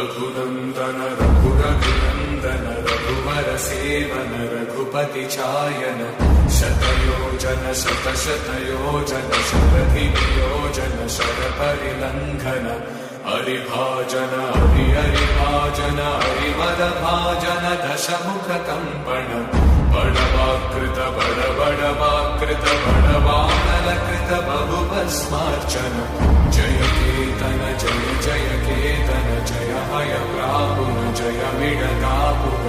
रघुनन्दन रघुरघुनन्दन रघुवर सेवन रघुपति चायन शतयोजन शतशतयोजन शतधियोजन शरपरिलङ्घन हरिभाजन हरिभाजन हरिमदभाजन दशमुखकम्पण बडवाकृत बडबडवाकृत बडवानलकृत बहुभस्मार्चन जय केतन जय जय केतन जय हय प्रापुर जय विडतापुर